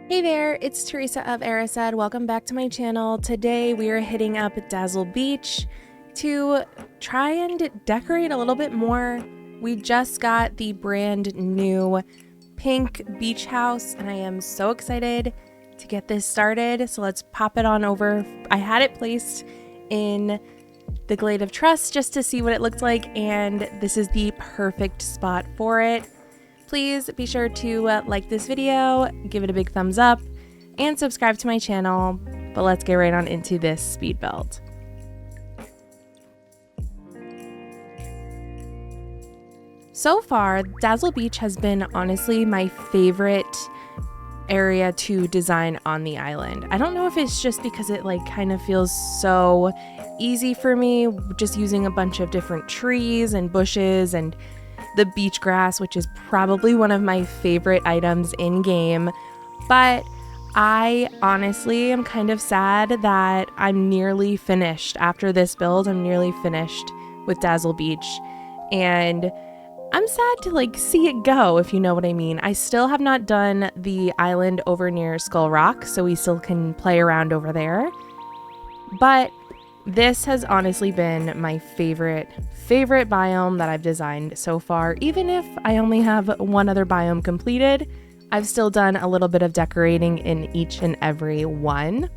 Hey there, it's Teresa of erised. Welcome back to my channel. Today we are hitting up Dazzle Beach to try and decorate a little bit more. We just got the brand new pink beach house and I am so excited to get this started. So let's pop it on over. I had it placed in the Glade of Trust just to see what it looked like, and this is the perfect spot for it. Please be sure to like this video, give it a big thumbs up, and subscribe to my channel. But let's get right on into this speed build. So far, Dazzle Beach has been honestly my favorite area to design on the island. I don't know if it's just because it kind of feels so easy for me, just using a bunch of different trees and bushes and the beach grass, which is probably one of my favorite items in game. But I honestly am kind of sad that I'm nearly finished. After this build, I'm nearly finished with Dazzle Beach, and I'm sad to see it go, if you know what I mean. I still have not done the island over near Skull Rock, so we still can play around over there. But this has honestly been my favorite biome that I've designed so far. Even if I only have one other biome completed, I've still done a little bit of decorating in each and every one.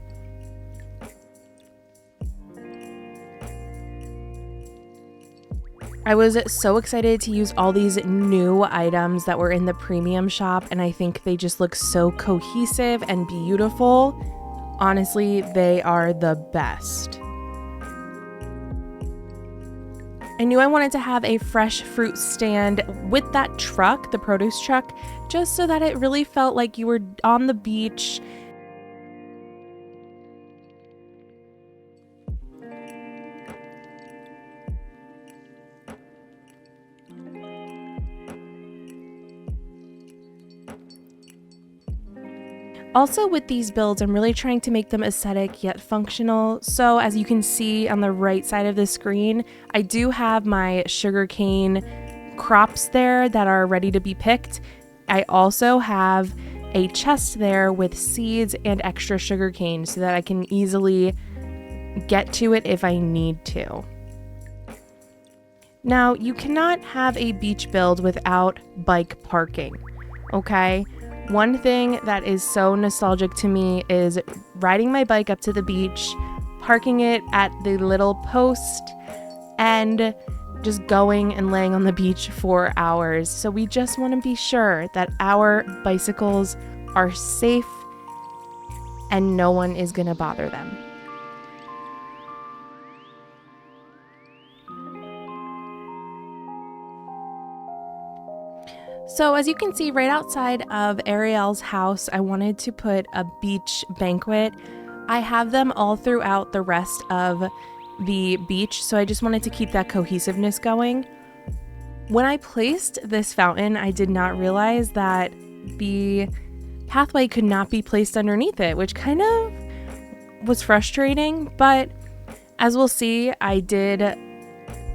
I was so excited to use all these new items that were in the premium shop, and I think they just look so cohesive and beautiful. Honestly, they are the best. I knew I wanted to have a fresh fruit stand with that truck, the produce truck, just so that it really felt like you were on the beach. Also with these builds, I'm really trying to make them aesthetic yet functional. So as you can see on the right side of the screen, I do have my sugarcane crops there that are ready to be picked. I also have a chest there with seeds and extra sugarcane so that I can easily get to it if I need to. Now, you cannot have a beach build without bike parking, okay? One thing that is so nostalgic to me is riding my bike up to the beach, parking it at the little post, and just going and laying on the beach for hours. So we just want to be sure that our bicycles are safe and no one is going to bother them. So as you can see right outside of Ariel's house, I wanted to put a beach banquet. I have them all throughout the rest of the beach, so I just wanted to keep that cohesiveness going. When I placed this fountain, I did not realize that the pathway could not be placed underneath it, which kind of was frustrating, but as we'll see, I did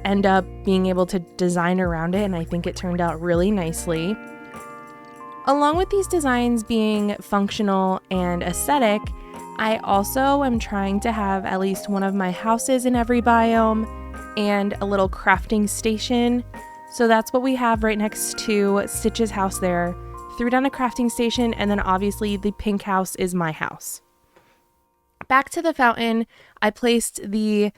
end up being able to design around it, and I think it turned out really nicely. Along with these designs being functional and aesthetic, I also am trying to have at least one of my houses in every biome and a little crafting station. So that's what we have right next to Stitch's house there. Threw down a crafting station, and then obviously the pink house is my house. Back to the fountain, I placed the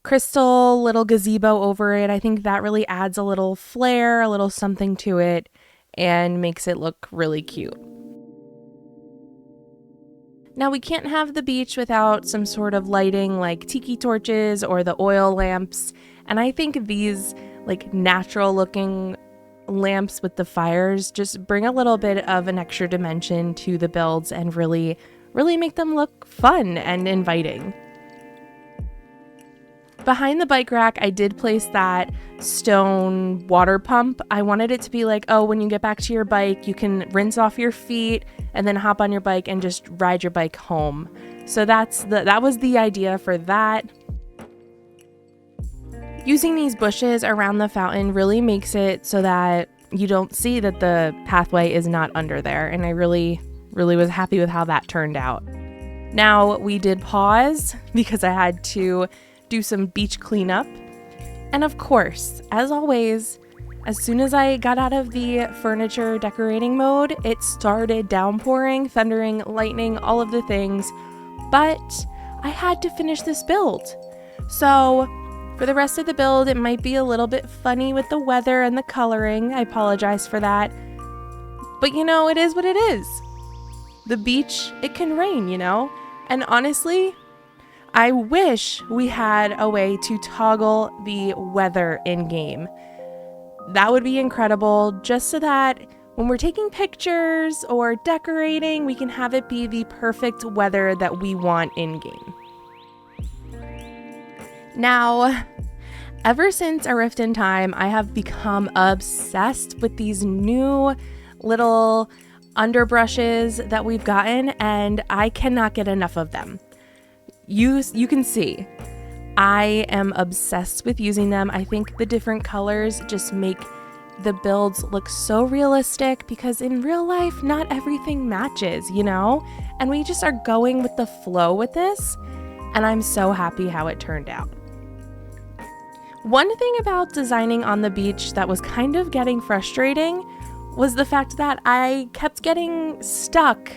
crystal little gazebo over it. I think that really adds a little flair, a little something to it, and makes it look really cute. Now we can't have the beach without some sort of lighting like tiki torches or the oil lamps, and I think these natural looking lamps with the fires just bring a little bit of an extra dimension to the builds and really make them look fun and inviting. Behind the bike rack, I did place that stone water pump. I wanted it to be when you get back to your bike, you can rinse off your feet and then hop on your bike and just ride your bike home. So that was the idea for that. Using these bushes around the fountain really makes it so that you don't see that the pathway is not under there, and I really really was happy with how that turned out. Now we did pause because I had to do some beach cleanup. And of course, as always, as soon as I got out of the furniture decorating mode, it started downpouring, thundering, lightning, all of the things. But I had to finish this build. So for the rest of the build, it might be a little bit funny with the weather and the coloring. I apologize for that. But you know, it is what it is. The beach, it can rain, you know? And honestly, I wish we had a way to toggle the weather in-game. That would be incredible, just so that when we're taking pictures or decorating, we can have it be the perfect weather that we want in-game. Now, ever since A Rift in Time, I have become obsessed with these new little underbrushes that we've gotten, and I cannot get enough of them. You can see, I am obsessed with using them. I think the different colors just make the builds look so realistic, because in real life, not everything matches, you know? And we just are going with the flow with this, and I'm so happy how it turned out. One thing about designing on the beach that was kind of getting frustrating was the fact that I kept getting stuck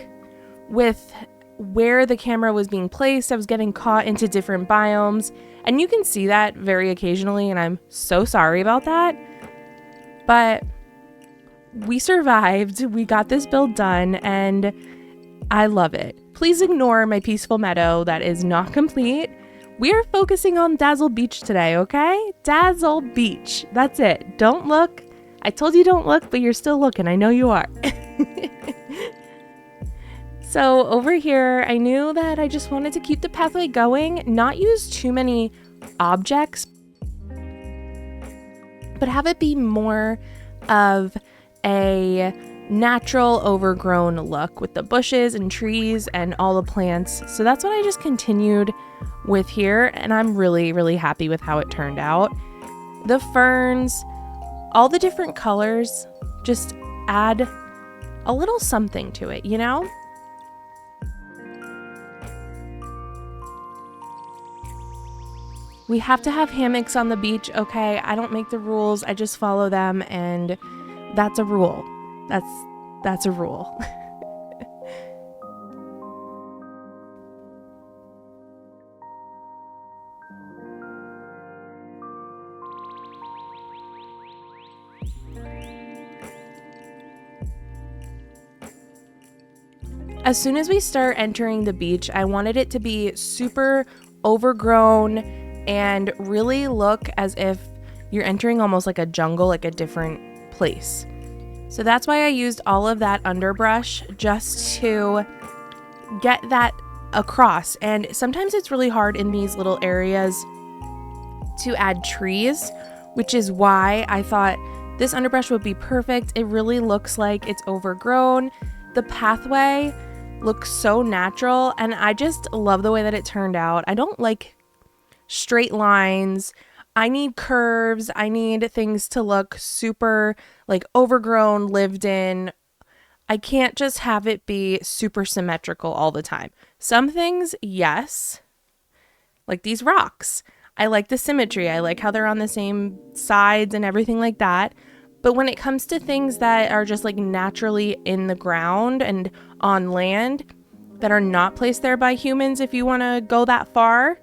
with where the camera was being placed. I was getting caught into different biomes, and you can see that very occasionally, and I'm so sorry about that. But we survived, we got this build done, and I love it. Please ignore my peaceful meadow that is not complete. We're focusing on Dazzle Beach today, okay? Dazzle Beach, that's it. Don't look. I told you don't look, but you're still looking. I know you are. So over here, I knew that I just wanted to keep the pathway going, not use too many objects, but have it be more of a natural overgrown look with the bushes and trees and all the plants. So that's what I just continued with here, and I'm really, really happy with how it turned out. The ferns, all the different colors just add a little something to it, you know? We have to have hammocks on the beach, okay? I don't make the rules, I just follow them, and that's a rule. That's a rule. As soon as we start entering the beach, I wanted it to be super overgrown and really look as if you're entering almost like a jungle, like a different place. So that's why I used all of that underbrush, just to get that across. And sometimes it's really hard in these little areas to add trees, which is why I thought this underbrush would be perfect. It really looks like it's overgrown. The pathway looks so natural, and I just love the way that it turned out. I don't like straight lines. I need curves. I need things to look super like overgrown, lived in. I can't just have it be super symmetrical all the time. Some things, yes, like these rocks. I like the symmetry. I like how they're on the same sides and everything like that. But when it comes to things that are just like naturally in the ground and on land that are not placed there by humans, if you want to go that far,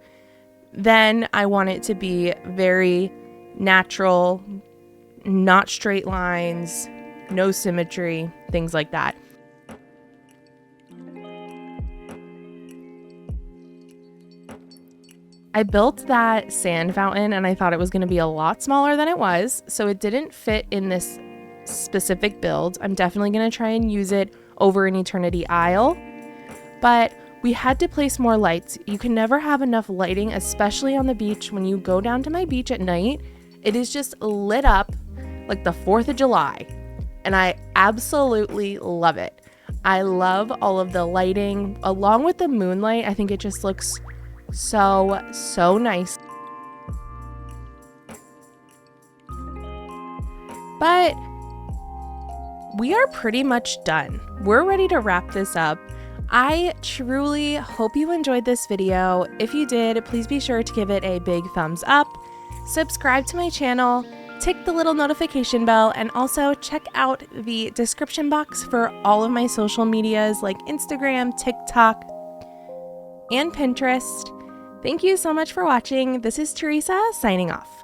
then I want it to be very natural, not straight lines, no symmetry, things like that. I built that sand fountain and I thought it was going to be a lot smaller than it was, so it didn't fit in this specific build. I'm definitely going to try and use it over an Eternity Isle, but we had to place more lights. You can never have enough lighting, especially on the beach. When you go down to my beach at night, it is just lit up like the 4th of July, and I absolutely love it. I love all of the lighting along with the moonlight. I think it just looks so nice. But we are pretty much done. We're ready to wrap this up. I truly hope you enjoyed this video. If you did, please be sure to give it a big thumbs up, subscribe to my channel, tick the little notification bell, and also check out the description box for all of my social medias like Instagram, TikTok, and Pinterest. Thank you so much for watching. This is Teresa signing off.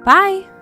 Bye!